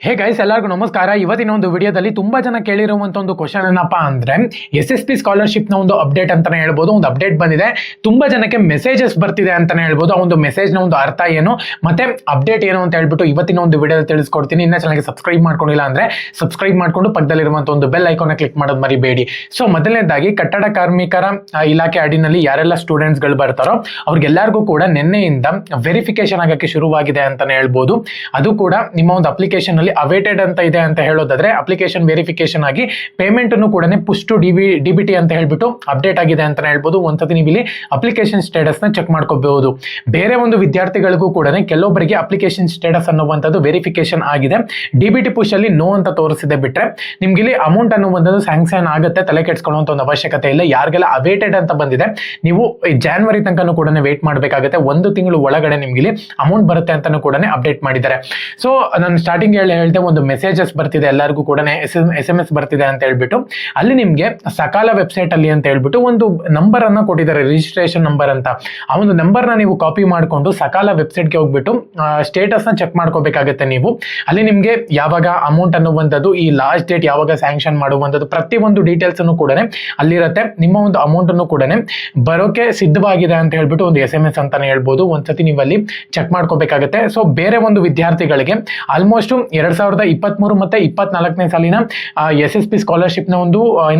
Hey guys, ಎಲ್ಲರಿಗೂ ನಮಸ್ಕಾರ. ಇವತ್ತಿನ ಒಂದು ವಿಡಿಯೋದಲ್ಲಿ ತುಂಬಾ ಜನ ಕೇಳಿರುವಂತ ಒಂದು ಕ್ವಶನ್ ಏನಪ್ಪಾ ಅಂದ್ರೆ SSP ಸ್ಕಾಲರ್ಶಿಪ್ ನ ಒಂದು ಅಪ್ಡೇಟ್ ಅಂತಾನೆ ಹೇಳ್ಬೋದು. ಒಂದು ಅಪ್ಡೇಟ್ ಬಂದಿದೆ, ತುಂಬಾ ಜನಕ್ಕೆ ಮೆಸೇಜಸ್ ಬರ್ತಿದೆ ಅಂತಾನೆ ಹೇಳ್ಬೋದು. ಆ ಒಂದು ಮೆಸೇಜ್ ನ ಒಂದು ಅರ್ಥ ಏನು ಮತ್ತೆ ಅಪ್ಡೇಟ್ ಏನು ಅಂತ ಹೇಳ್ಬಿಟ್ಟು ಇವತ್ತಿನ ಒಂದು ವಿಡಿಯೋದಲ್ಲಿ ತಿಳಿಸ್ಕೊಡ್ತೀನಿ. ಇನ್ನ ಚಾನಲ್ಗೆ ಸಬ್ಸ್ಕ್ರೈಬ್ ಮಾಡ್ಕೊಂಡಿಲ್ಲ ಅಂದ್ರೆ ಸಬ್ಸ್ಕ್ರೈಬ್ ಮಾಡ್ಕೊಂಡು ಪಕ್ಕದಲ್ಲಿರುವಂತ ಒಂದು ಬೆಲ್ ಐಕಾನ್ ಕ್ಲಿಕ್ ಮಾಡೋದು ಮರಿಬೇಡಿ. ಸೊ ಮೊದಲನೇದಾಗಿ ಕಟ್ಟಡ ಕಾರ್ಮಿಕರ ಇಲಾಖೆ ಅಡಿನಲ್ಲಿ ಯಾರೆಲ್ಲ ಸ್ಟೂಡೆಂಟ್ಸ್ ಗಳು ಬರ್ತಾರೋ ಅವ್ರಿಗೆಲ್ಲರಿಗೂ ಕೂಡ ನಿನ್ನೆಯಿಂದ ವೆರಿಫಿಕೇಶನ್ ಆಗಕ್ಕೆ ಶುರುವಾಗಿದೆ ಅಂತಾನೆ ಹೇಳ್ಬೋದು. ಅದು ಕೂಡ ನಿಮ್ಮ ಒಂದು ಅಪ್ಲಿಕೇಶನ್ ಅಲ್ಲಿ ಅವೇಟೆಡ್ ಅಂತ ಇದೆ ಅಂತ ಹೇಳೋದಾದ್ರೆ ಅಪ್ಲಿಕೇಶನ್ ವೆರಿಫಿಕೇಶನ್ ಆಗಿ ಪೇಮೆಂಟ್ ಅನ್ನು ಕೂಡ ಪುಷ್ ಟು ಡಿಬಿಟಿ ಅಂತ ಹೇಳ್ಬಿಟ್ಟು ಅಪ್ಡೇಟ್ ಆಗಿದೆ ಅಂತ ಹೇಳ್ಬೋದು. ಒಂದ್ಸತಿ ನೀವು ಇಲ್ಲಿ ಅಪ್ಲಿಕೇಶನ್ ಸ್ಟೇಟಸ್ ನ ಚೆಕ್ ಮಾಡ್ಕೋಬಹುದು. ಬೇರೆ ಒಂದು ವಿದ್ಯಾರ್ಥಿಗಳಿಗೂ ಕೂಡ ಕೆಲವೊಬ್ಬರಿಗೆ ಅಪ್ಲಿಕೇಶನ್ ಸ್ಟೇಟಸ್ ಅನ್ನುವಂಥದ್ದು ವೆರಿಫಿಕೇಶನ್ ಆಗಿದೆ, ಡಿಬಿಟಿ ಪುಷ್ ಅಲ್ಲಿ ನೋ ಅಂತ ತೋರಿಸಿದೆ ಬಿಟ್ರೆ ನಿಮ್ಗೆ ಇಲ್ಲಿ ಅಮೌಂಟ್ ಅನ್ನುವಂಥದ್ದು ಸ್ಯಾಂಕ್ಷನ್ ಆಗುತ್ತೆ. ತಲೆ ಕೆಡಿಸ್ಕೊಳ್ಳುವಂತ ಒಂದು ಅವಶ್ಯಕತೆ ಇಲ್ಲ. ಯಾರಿಗೆಲ್ಲ ಅವೇಟೆಡ್ ಅಂತ ಬಂದಿದೆ ನೀವು ಜಾನ್ವರಿ ತನಕ ಕೂಡ ವೇಟ್ ಮಾಡಬೇಕಾಗುತ್ತೆ. ಒಂದು ತಿಂಗಳು ಒಳಗಡೆ ನಿಮ್ಗೆ ಇಲ್ಲಿ ಅಮೌಂಟ್ ಬರುತ್ತೆ ಅಂತಾನು ಕೂಡ ಅಪ್ಡೇಟ್ ಮಾಡಿದ್ದಾರೆ. ಸೊ ನಾನು ಸ್ಟಾರ್ಟಿಂಗ್ ಹೇಳಿದೆ ಒಂದು ಮೆಸೇಜಸ್ ಬರ್ತಿದೆ ಎಲ್ಲರಿಗೂ ಕೂಡ SMS ಬರ್ತಿದೆ ಅಂತ ಹೇಳ್ಬಿಟ್ಟು ಅಲ್ಲಿ ನಿಮ್ಗೆ ಸಕಾಲ ವೆಬ್ಸೈಟ್ ಅಲ್ಲಿ ಅಂತ ಹೇಳ್ಬಿಟ್ಟು ಒಂದು ನಂಬರ್ ಅನ್ನ ಕೊಟ್ಟಿದ್ದಾರೆ, ರಿಜಿಸ್ಟ್ರೇಷನ್ ನಂಬರ್ ಅಂತ. ಆ ಒಂದು ನಂಬರ್ ನ ನೀವು ಕಾಪಿ ಮಾಡಿಕೊಂಡು ಸಕಾಲ ವೆಬ್ಸೈಟ್ಗೆ ಹೋಗ್ಬಿಟ್ಟು ಸ್ಟೇಟಸ್ ನ ಚೆಕ್ ಮಾಡ್ಕೋಬೇಕಾಗುತ್ತೆ. ನೀವು ಅಲ್ಲಿ ನಿಮ್ಗೆ ಯಾವಾಗ ಅಮೌಂಟ್ ಅನ್ನುವಂಥದ್ದು, ಈ ಲಾಸ್ಟ್ ಡೇಟ್ ಯಾವಾಗ ಸ್ಯಾಂಕ್ಷನ್ ಮಾಡುವಂಥದ್ದು, ಪ್ರತಿಯೊಂದು ಡೀಟೇಲ್ಸ್ ಅನ್ನು ಕೂಡ ಅಲ್ಲಿರುತ್ತೆ. ನಿಮ್ಮ ಒಂದು ಅಮೌಂಟ್ ಅನ್ನು ಕೂಡ ಬರೋಕೆ ಸಿದ್ಧವಾಗಿದೆ ಅಂತ ಹೇಳ್ಬಿಟ್ಟು ಒಂದು SMS ಅಂತಾನೆ ಹೇಳ್ಬೋದು. ಒಂದ್ಸತಿ ನೀವು ಅಲ್ಲಿ ಚೆಕ್ ಮಾಡ್ಕೋಬೇಕಾಗುತ್ತೆ. ಸೊ ಬೇರೆ ಒಂದು ವಿದ್ಯಾರ್ಥಿಗಳಿಗೆ ಆಲ್ಮೋಸ್ಟ್ 2023 ಮತ್ತೆ 24ನೇ ಸಾಲಿನ SSP ಸ್ಕಾಲರ್ಶಿಪ್ ನ ಒಂದು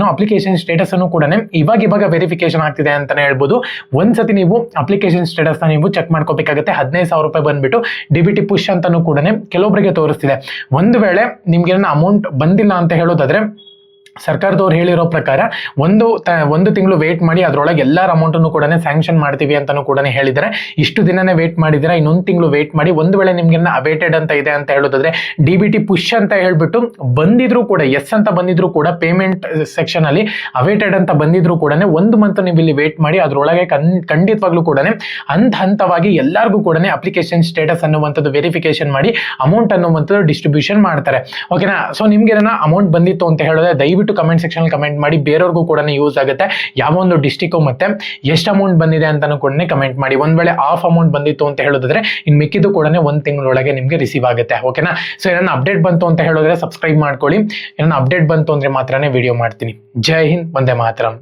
ಅಪ್ಲಿಕೇಶನ್ ಸ್ಟೇಟಸ್ ಅನ್ನು ಕೂಡ ಇವಾಗ ವೆರಿಫಿಕೇಶನ್ ಆಗ್ತಿದೆ ಅಂತಾನೆ ಹೇಳ್ಬೋದು. ಒಂದ್ಸತಿ ನೀವು ಅಪ್ಲಿಕೇಶನ್ ಸ್ಟೇಟಸ್ ನ ನೀವು ಚೆಕ್ ಮಾಡ್ಕೋಬೇಕಾಗುತ್ತೆ. 15,000 ರೂಪಾಯಿ ಬಂದ್ಬಿಟ್ಟು ಡಿಬಿಟಿ ಪುಷ್ ಅಂತಾನು ಕೂಡ ಕೆಲವೊಬ್ಬರಿಗೆ ತೋರಿಸ್ತಿದೆ. ಒಂದು ವೇಳೆ ನಿಮ್ಗೆ ಅಮೌಂಟ್ ಬಂದಿಲ್ಲ ಅಂತ ಹೇಳೋದಾದ್ರೆ ಸರ್ಕಾರದವ್ರು ಹೇಳಿರೋ ಪ್ರಕಾರ ಒಂದು ತಿಂಗಳು ವೇಟ್ ಮಾಡಿ, ಅದರೊಳಗೆ ಎಲ್ಲರ ಅಮೌಂಟ್ ಅನ್ನು ಕೂಡ ಸ್ಯಾಂಕ್ಷನ್ ಮಾಡ್ತೀವಿ ಅಂತಾನು ಕೂಡ ಹೇಳಿದ್ದಾರೆ. ಇಷ್ಟು ದಿನನೇ ವೇಟ್ ಮಾಡಿದ್ರೆ ಇನ್ನೊಂದು ತಿಂಗಳು ವೇಟ್ ಮಾಡಿ. ಒಂದು ವೇಳೆ ನಿಮ್ಗೆ ಅವೇಟೆಡ್ ಅಂತ ಇದೆ ಅಂತ ಹೇಳೋದಾದ್ರೆ ಡಿಬಿಟಿ ಪುಷ್ ಅಂತ ಹೇಳ್ಬಿಟ್ಟು ಬಂದಿದ್ರು ಕೂಡ, ಎಸ್ ಅಂತ ಬಂದಿದ್ರು ಕೂಡ ಪೇಮೆಂಟ್ ಸೆಕ್ಷನ್ ಅಲ್ಲಿ ಅವೇಟೆಡ್ ಅಂತ ಬಂದಿದ್ರು ಕೂಡ ಒಂದು ಮಂತ್ ನೀವು ಇಲ್ಲಿ ವೇಟ್ ಮಾಡಿ. ಅದರೊಳಗೆ ಖಂಡಿತವಾಗ್ಲೂ ಕೂಡ ಹಂತವಾಗಿ ಎಲ್ಲರಿಗೂ ಕೂಡ ಅಪ್ಲಿಕೇಶನ್ ಸ್ಟೇಟಸ್ ಅನ್ನುವಂಥದ್ದು ವೆರಿಫಿಕೇಶನ್ ಮಾಡಿ ಅಮೌಂಟ್ ಅನ್ನುವಂಥದ್ದು ಡಿಸ್ಟ್ರಿಬ್ಯೂಷನ್ ಮಾಡ್ತಾರೆ. ಓಕೆನಾ? ಸೊ ನಿಮ್ಗೆ ಅಮೌಂಟ್ ಬಂದಿತ್ತು ಅಂತ ಹೇಳಿದ್ರೆ ದಯವಿಟ್ಟು ಕಮೆಂಟ್ ಸೆಕ್ಷನ್ ಕಮೆಂಟ್ ಮಾಡಿ, ಬೇರೆಯವ್ರಿಗೂ ಕೂಡ ಯೂಸ್ ಆಗುತ್ತೆ. ಯಾವ ಒಂದು ಡಿಸ್ಟಿಕ್ ಮತ್ತೆ ಎಷ್ಟು ಅಮೌಂಟ್ ಬಂದಿದೆ ಅಂತಾನು ಕೂಡ ಕಮೆಂಟ್ ಮಾಡಿ. ಒಂದ್ ವೇಳೆ ಆಫ್ ಅಮೌಂಟ್ ಬಂದಿತ್ತು ಅಂತ ಹೇಳೋದಾದ್ರೆ ಇನ್ ಮಿಕ್ಕಿದ್ದು ಕೂಡ ಒಂದು ತಿಂಗಳೊಳಗೆ ನಿಮ್ಗೆ ರಿಸೀವ್ ಆಗುತ್ತೆ. ಓಕೆನಾ? ಸೊ ಏನಾನ ಅಪ್ಡೇಟ್ ಬಂತು ಅಂತ ಹೇಳೋದ್ರೆ ಸಬ್ಸ್ಕ್ರೈಬ್ ಮಾಡ್ಕೊಳ್ಳಿ. ಏನಾನ ಅಪ್ಡೇಟ್ ಬಂತು ಅಂದ್ರೆ ಮಾತ್ರನೇ ವಿಡಿಯೋ ಮಾಡ್ತೀನಿ. ಜೈ ಹಿಂದ್, ವಂದೇ ಮಾತರಂ.